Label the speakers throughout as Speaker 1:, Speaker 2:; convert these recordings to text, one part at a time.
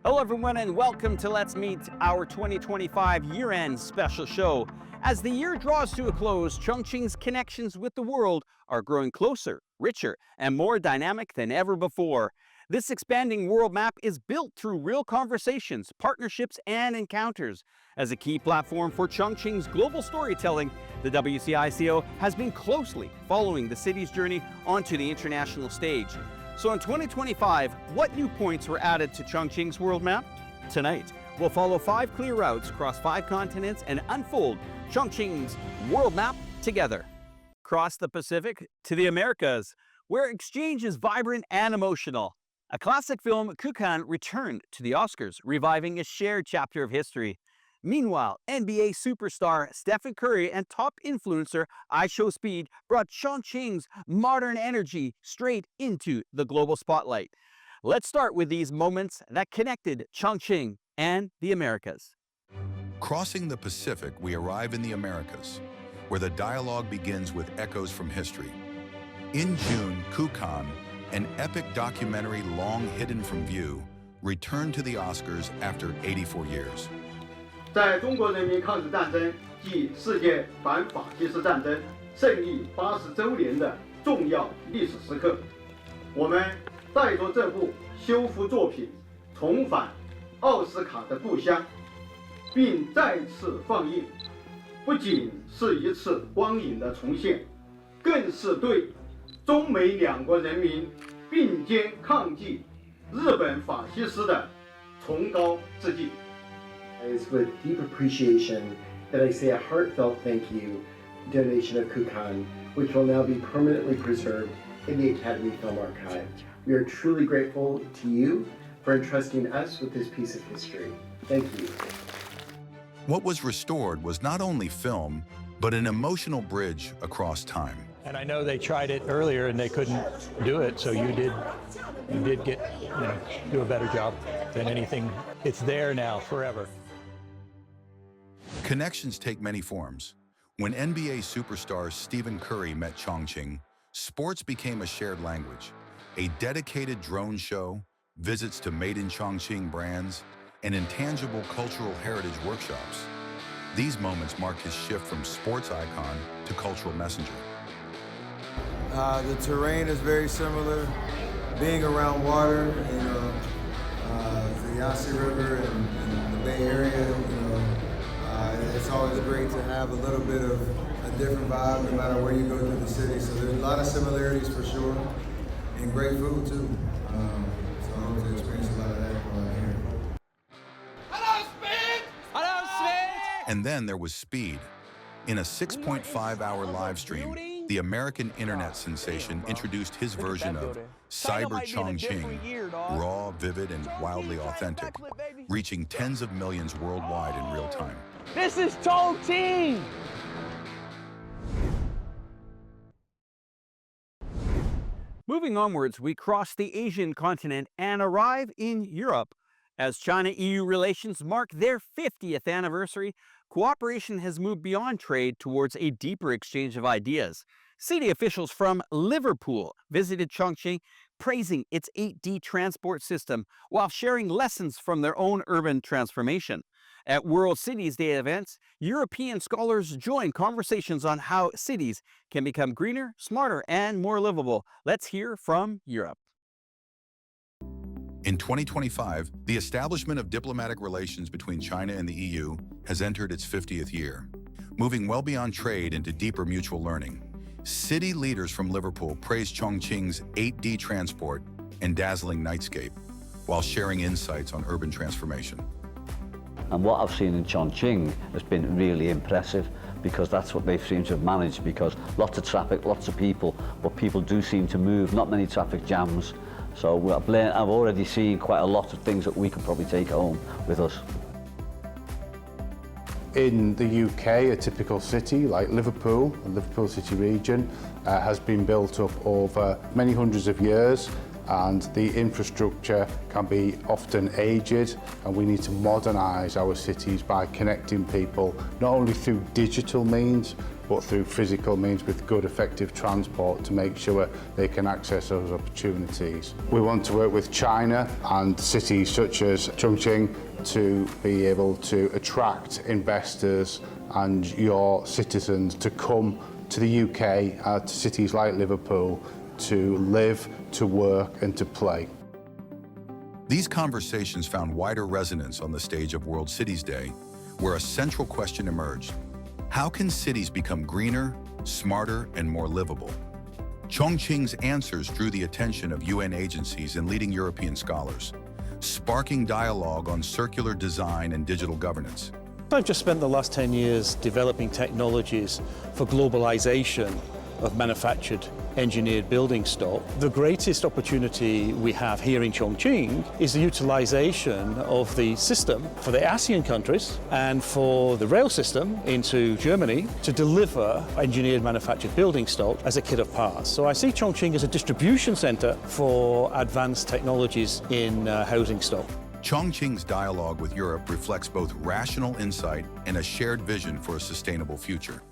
Speaker 1: Hello everyone and welcome to Let's Meet, our 2025 year-end special show. As the year draws to a close, Chongqing's connections with the world are growing closer, richer, and more dynamic than ever before. This expanding world map is built through real conversations, partnerships, and encounters. As a key platform for Chongqing's global storytelling, the WCICO has been closely following the city's journey onto the international stage. So in 2025, what new points were added to Chongqing's world map? Tonight, we'll follow 5 clear routes across 5 continents and unfold Chongqing's world map together. Cross the Pacific to the Americas, where exchange is vibrant and emotional. A classic film, Kukan, returned to the Oscars, reviving a shared chapter of history. Meanwhile, NBA superstar Stephen Curry and top influencer iChongqing brought Chongqing's modern energy straight into the global spotlight. Let's start with these moments that connected Chongqing and the Americas.
Speaker 2: Crossing the Pacific, we arrive in the Americas, where the dialogue begins with echoes from history. In June, Kukan, an epic documentary long hidden from view, returned to the Oscars after 84 years.
Speaker 3: 在中国人民抗日战争暨世界反法西斯战争胜利80周年的重要历史时刻，我们带着这部修复作品重返奥斯卡的故乡，并再次放映，不仅是一次光影的重现，更是对中美两国人民并肩抗击日本法西斯的崇高致敬。
Speaker 4: It's with deep appreciation that I say a heartfelt thank you donation of Kukan, which will now be permanently preserved in the Academy Film Archive. We are truly grateful to you for entrusting us with this piece of history. Thank you.
Speaker 2: What was restored was not only film, but an emotional bridge across time.
Speaker 5: And I know they tried it earlier and they couldn't do it, so you did get, do a better job than anything. It's there now, forever.
Speaker 2: Connections take many forms. When NBA superstar Stephen Curry met Chongqing, sports became a shared language. A dedicated drone show, visits to Made in Chongqing brands, and intangible cultural heritage workshops. These moments marked his shift from sports icon to cultural messenger.
Speaker 6: The terrain is very similar. Being around water, the Yangtze River and the Bay Area, it's always great to have a little bit of a different vibe no matter where you go through the city. So there's a lot of similarities for sure, and great food too. So I hope to experience a lot of that while I'm here.
Speaker 7: Hello, Speed! Hello, Speed!
Speaker 2: And then there was Speed. In a 6.5-hour live stream, the American internet sensation introduced his version of Cyber Chongqing, raw, vivid, and wildly authentic, reaching tens of millions worldwide in real time.
Speaker 7: This is Chongqing!
Speaker 1: Moving onwards, we cross the Asian continent and arrive in Europe. As China-EU relations mark their 50th anniversary, cooperation has moved beyond trade towards a deeper exchange of ideas. City officials from Liverpool visited Chongqing, praising its 8D transport system while sharing lessons from their own urban transformation. At World Cities Day events, European scholars join conversations on how cities can become greener, smarter, and more livable. Let's hear from Europe.
Speaker 2: In 2025, the establishment of diplomatic relations between China and the EU has entered its 50th year, moving well beyond trade into deeper mutual learning. City leaders from Liverpool praised Chongqing's 8D transport and dazzling nightscape, while sharing insights on urban transformation.
Speaker 8: And what I've seen in Chongqing has been really impressive, because that's what they seem to have managed, because lots of traffic, lots of people, but people do seem to move, not many traffic jams. So I've already seen quite a lot of things that we could probably take home with us.
Speaker 9: In the UK, a typical city like Liverpool, the Liverpool City region, has been built up over many hundreds of years, and the infrastructure can be often aged, and we need to modernise our cities by connecting people not only through digital means but through physical means with good, effective transport to make sure they can access those opportunities. We want to work with China and cities such as Chongqing to be able to attract investors and your citizens to come to the UK, to cities like Liverpool, to live, to work and to play.
Speaker 2: These conversations found wider resonance on the stage of World Cities Day, where a central question emerged. How can cities become greener, smarter, and more livable? Chongqing's answers drew the attention of UN agencies and leading European scholars, sparking dialogue on circular design and digital governance.
Speaker 10: I've just spent the last 10 years developing technologies for globalization of manufactured engineered building stock. The greatest opportunity we have here in Chongqing is the utilization of the system for the ASEAN countries and for the rail system into Germany to deliver engineered manufactured building stock as a kit of parts. So I see Chongqing as a distribution center for advanced technologies in housing stock.
Speaker 2: Chongqing's dialogue with Europe reflects both rational insight and a shared vision for a sustainable future.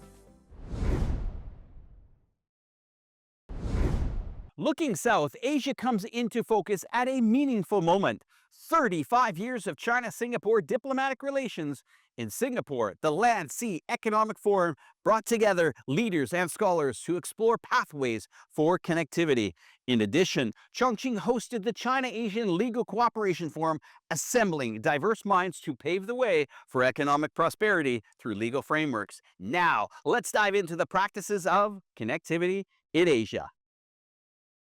Speaker 1: Looking south, Asia comes into focus at a meaningful moment. 35 years of China-Singapore diplomatic relations. In Singapore, the Land Sea Economic Forum brought together leaders and scholars to explore pathways for connectivity. In addition, Chongqing hosted the China-Asian Legal Cooperation Forum, assembling diverse minds to pave the way for economic prosperity through legal frameworks. Now, let's dive into the practices of connectivity in Asia.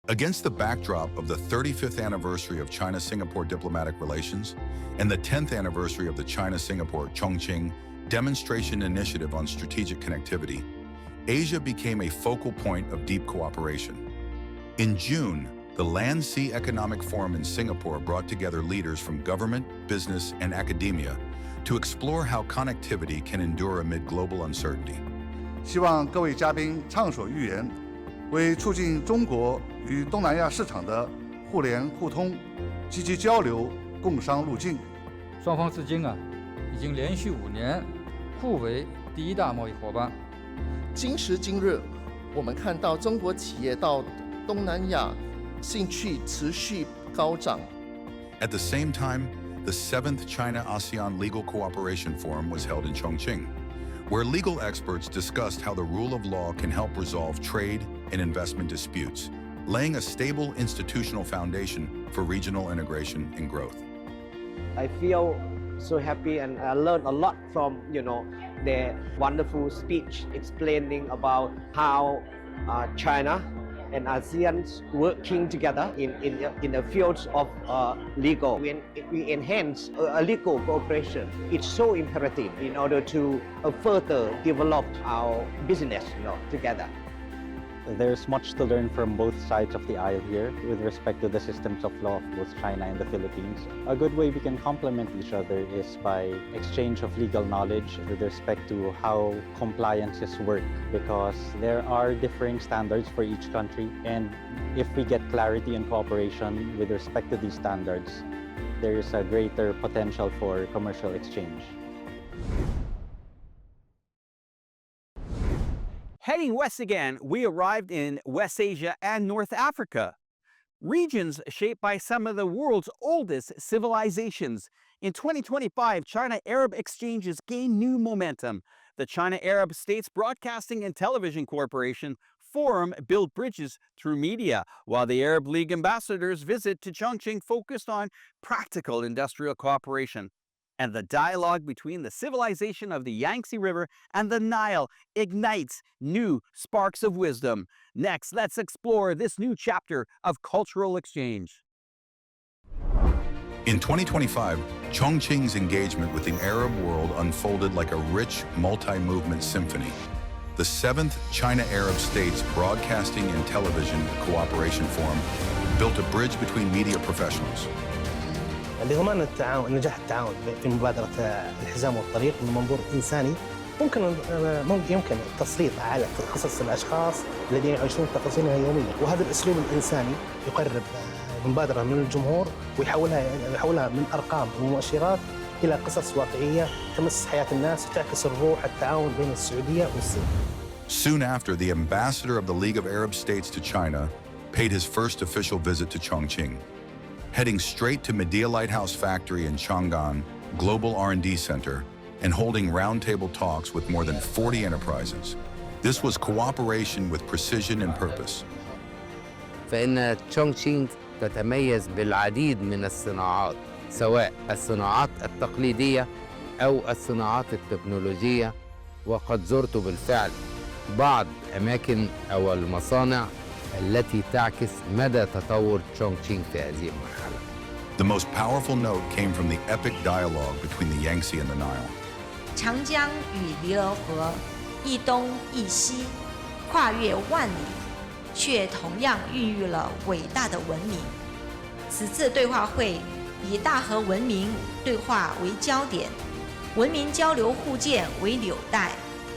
Speaker 2: Against the backdrop of the 35th anniversary of China-Singapore diplomatic relations and the 10th anniversary of the China-Singapore Chongqing Demonstration Initiative on Strategic Connectivity, Asia became a focal point of deep cooperation. In June, the Land Sea Economic Forum in Singapore brought together leaders from government, business, and academia to explore how connectivity can endure amid global uncertainty.
Speaker 11: 希望各位嘉宾畅所欲言，为促进中国与东南亚市场的互联互通、积极交流、共商路径。
Speaker 12: 双方至今已经连续5年互为第一大贸易伙伴。
Speaker 13: 今时今日，我们看到中国企业到东南亚兴趣持续高涨。
Speaker 2: At the same time, the 7th China-ASEAN Legal Cooperation Forum was held in Chongqing, where legal experts discussed how the rule of law can help resolve trade and investment disputes, laying a stable institutional foundation for regional integration and growth.
Speaker 14: I feel so happy and I learned a lot from, their wonderful speech explaining about how China and ASEAN working together in the fields of legal. We enhance legal cooperation. It's so imperative in order to further develop our business together.
Speaker 15: There's much to learn from both sides of the aisle here with respect to the systems of law of both China and the Philippines. A good way we can complement each other is by exchange of legal knowledge with respect to how compliances work, because there are differing standards for each country, and if we get clarity and cooperation with respect to these standards, there is a greater potential for commercial exchange.
Speaker 1: Heading west again, we arrived in West Asia and North Africa, regions shaped by some of the world's oldest civilizations. In 2025, China-Arab exchanges gained new momentum. The China-Arab States Broadcasting and Television Corporation Forum built bridges through media, while the Arab League ambassadors' visit to Chongqing focused on practical industrial cooperation. And the dialogue between the civilization of the Yangtze River and the Nile ignites new sparks of wisdom. Next, let's explore this new chapter of cultural exchange.
Speaker 2: In 2025, Chongqing's engagement with the Arab world unfolded like a rich, multi-movement symphony. The 7th China-Arab States Broadcasting and Television Cooperation Forum built a bridge between media professionals.
Speaker 16: لضمان التعاون نجاح التعاون في مبادرة الحزام والطريق من منظور إنساني يمكن التسليط على قصص الأشخاص الذين يعيشون تفاصيلها يوميا، وهذا الأسلوب الإنساني يقرب المبادرة من الجمهور ويحولها من أرقام ومؤشرات إلى قصص واقعية تمس حياة الناس وتعكس الروح التعاون بين السعودية والصين.
Speaker 2: Soon after, the ambassador of the League of Arab States to China paid his first official visit to Chongqing. Heading straight to Medea Lighthouse Factory in Chang'an Global R&D Center and holding roundtable talks with more than 40 enterprises. This was cooperation with precision and purpose.
Speaker 17: فإن تشونغشينغ تتميز بالعديد من الصناعات سواء الصناعات التقليدية أو الصناعات التكنولوجية وقد زرت بالفعل بعض أماكن أو المصانع التي تعكس مدى تطور تشونغشينغ في هذه المرحلة.
Speaker 2: The most powerful note came from the epic dialogue between the Yangtze and the Nile.
Speaker 18: 长江与尼罗河一东一西，跨越万里，却同样孕育了伟大的文明。此次对话会以大和文明对话为焦点，文明交流互鉴为纽带，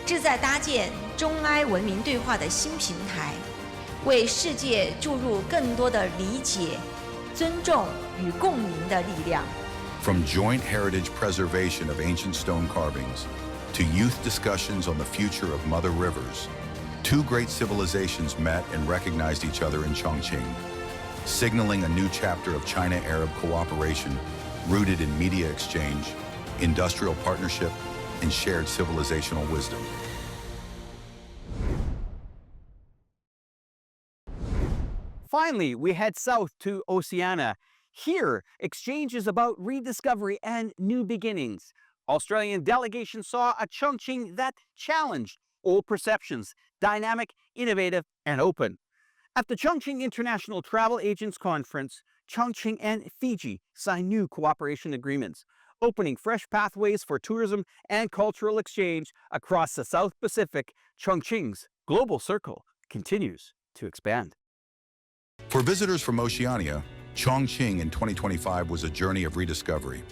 Speaker 18: 志在搭建中埃文明对话的新平台，为世界注入更多的理解、尊重与共鸣的力量。
Speaker 2: From joint heritage preservation of ancient stone carvings to youth discussions on the future of mother rivers, two great civilizations met and recognized each other in Chongqing, signaling a new chapter of China-Arab cooperation rooted in media exchange, industrial partnership, and shared civilizational wisdom.
Speaker 1: Finally, we head south to Oceania. Here, exchange is about rediscovery and new beginnings. Australian delegation saw a Chongqing that challenged old perceptions, dynamic, innovative, and open. At the Chongqing International Travel Agents Conference, Chongqing and Fiji signed new cooperation agreements, opening fresh pathways for tourism and cultural exchange across the South Pacific. Chongqing's global circle continues to expand.
Speaker 2: For visitors from Oceania, Chongqing in 2025 was a journey of rediscovery.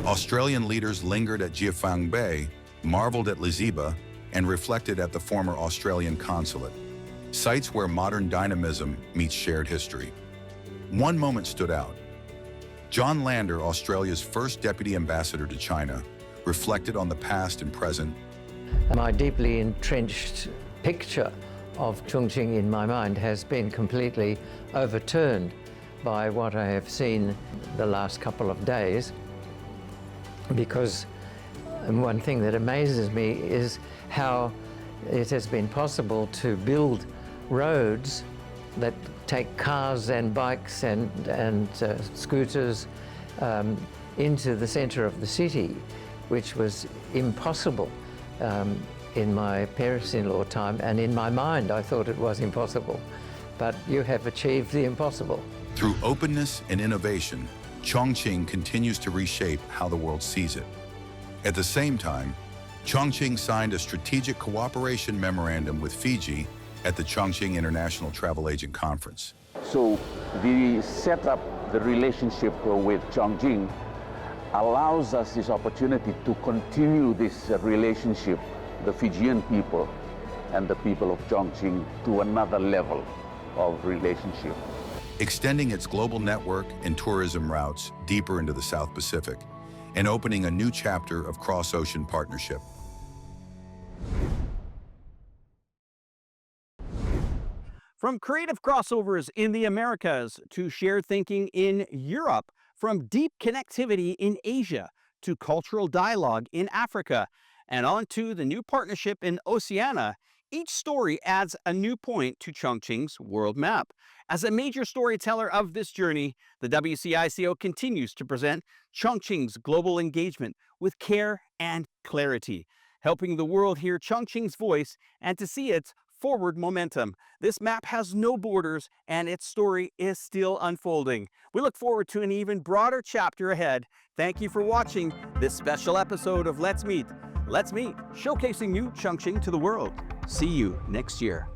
Speaker 2: Australian leaders lingered at Jiufang Bay, marveled at Liziba, and reflected at the former Australian consulate, sites where modern dynamism meets shared history. One moment stood out. John Lander, Australia's first deputy ambassador to China, reflected on the past and present.
Speaker 19: My deeply entrenched picture of Chongqing in my mind has been completely overturned by what I have seen the last couple of days, because one thing that amazes me is how it has been possible to build roads that take cars and bikes and scooters into the center of the city, which was impossible in my parents-in-law time, and in my mind I thought it was impossible. But you have achieved the impossible.
Speaker 2: Through openness and innovation, Chongqing continues to reshape how the world sees it. At the same time, Chongqing signed a strategic cooperation memorandum with Fiji at the Chongqing International Travel Agent Conference.
Speaker 20: So the setup, the relationship with Chongqing allows us this opportunity to continue this relationship, the Fijian people and the people of Chongqing, to another level of relationship.
Speaker 2: Extending its global network and tourism routes deeper into the South Pacific and opening a new chapter of cross-ocean partnership.
Speaker 1: From creative crossovers in the Americas to shared thinking in Europe, from deep connectivity in Asia to cultural dialogue in Africa, and on to the new partnership in Oceania, each story adds a new point to Chongqing's world map. As a major storyteller of this journey, the WCICO continues to present Chongqing's global engagement with care and clarity, helping the world hear Chongqing's voice and to see its forward momentum. This map has no borders and its story is still unfolding. We look forward to an even broader chapter ahead. Thank you for watching this special episode of Let's Meet. Let's Meet, showcasing new Chongqing to the world. See you next year.